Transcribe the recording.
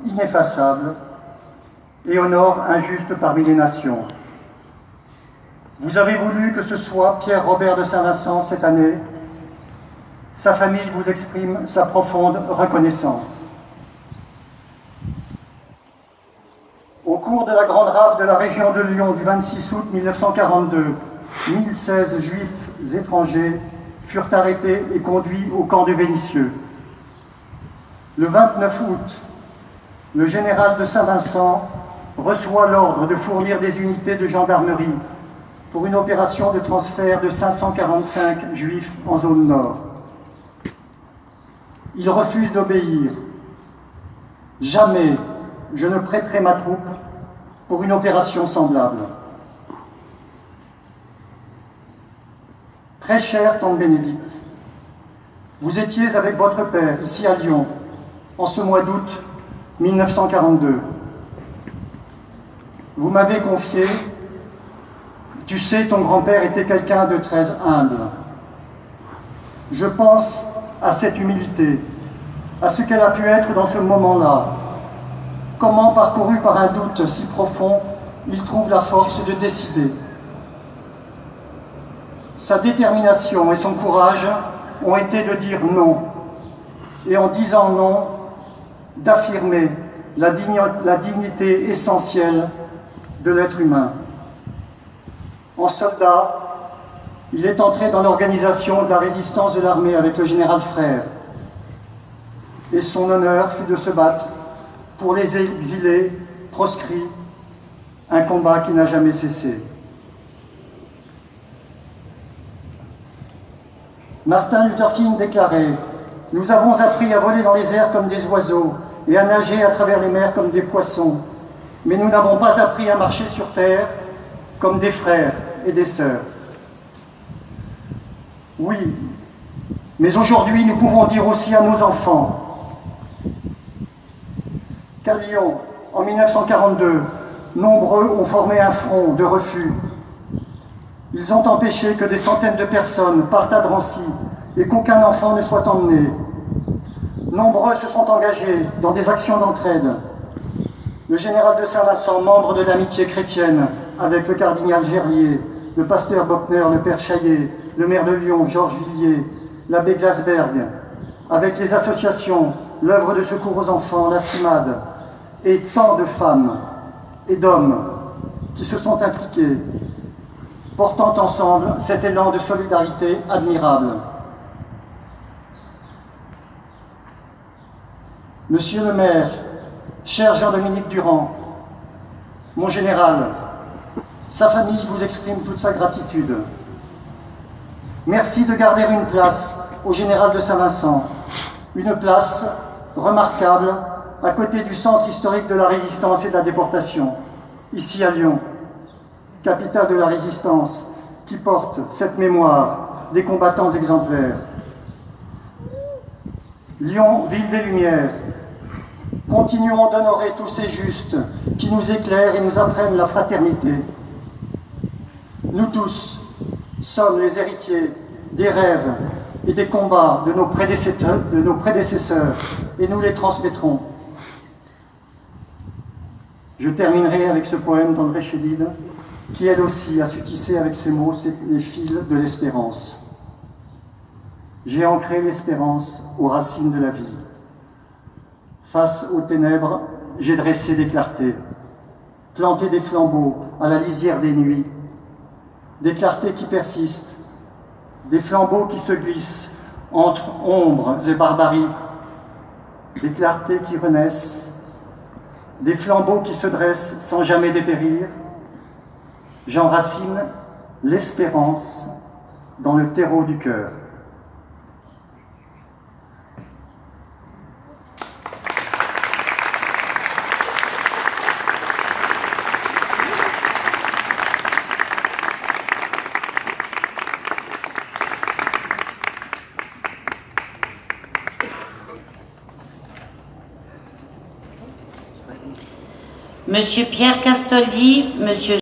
Ineffaçable et honore injuste parmi les nations. Vous avez voulu que ce soit Pierre Robert de Saint-Vincent cette année. Sa famille vous exprime sa profonde reconnaissance. Au cours de la grande rafle de la région de Lyon du 26 août 1942, 1016 juifs étrangers furent arrêtés et conduits au camp de Vénissieux. Le 29 août, le général de Saint-Vincent reçoit l'ordre de fournir des unités de gendarmerie pour une opération de transfert de 545 juifs en zone nord. Il refuse d'obéir. Jamais je ne prêterai ma troupe pour une opération semblable. Très chère tante Bénédicte, vous étiez avec votre père ici à Lyon en ce mois d'août 1942. Vous m'avez confié, tu sais, ton grand-père était quelqu'un de très humble. Je pense à cette humilité, à ce qu'elle a pu être dans ce moment-là. Comment, parcouru par un doute si profond, il trouve la force de décider. Sa détermination et son courage ont été de dire non, et en disant non, d'affirmer la dignité essentielle de l'être humain. En soldat, il est entré dans l'organisation de la résistance de l'armée avec le général Frère, et son honneur fut de se battre pour les exilés proscrits, un combat qui n'a jamais cessé. Martin Luther King déclarait « Nous avons appris à voler dans les airs comme des oiseaux et à nager à travers les mers comme des poissons, mais nous n'avons pas appris à marcher sur terre comme des frères et des sœurs. » Oui, mais aujourd'hui nous pouvons dire aussi à nos enfants qu'à Lyon, en 1942, nombreux ont formé un front de refus. Ils ont empêché que des centaines de personnes partent à Drancy et qu'aucun enfant ne soit emmené. Nombreux se sont engagés dans des actions d'entraide. Le général de Saint-Vincent, membre de l'amitié chrétienne, avec le cardinal Gerlier, le pasteur Bockner, le père Chaillet, le maire de Lyon, Georges Villiers, l'abbé Glasberg, avec les associations, l'œuvre de secours aux enfants, la CIMAD, et tant de femmes et d'hommes qui se sont impliqués, portant ensemble cet élan de solidarité admirable. Monsieur le maire, cher Jean-Dominique Durand, mon général, sa famille vous exprime toute sa gratitude. Merci de garder une place au général de Saint-Vincent, une place remarquable à côté du centre historique de la résistance et de la déportation, ici à Lyon, capitale de la résistance, qui porte cette mémoire des combattants exemplaires. Lyon, ville des Lumières, continuons d'honorer tous ces justes qui nous éclairent et nous apprennent la fraternité. Nous tous sommes les héritiers des rêves et des combats de nos prédécesseurs et nous les transmettrons. Je terminerai avec ce poème d'André Chédid, qui elle aussi a su tisser avec ses mots les fils de l'espérance. J'ai ancré l'espérance aux racines de la vie. Face aux ténèbres, j'ai dressé des clartés, planté des flambeaux à la lisière des nuits, des clartés qui persistent, des flambeaux qui se glissent entre ombres et barbarie, des clartés qui renaissent, des flambeaux qui se dressent sans jamais dépérir. J'enracine l'espérance dans le terreau du cœur. Monsieur Pierre Castoldi, Monsieur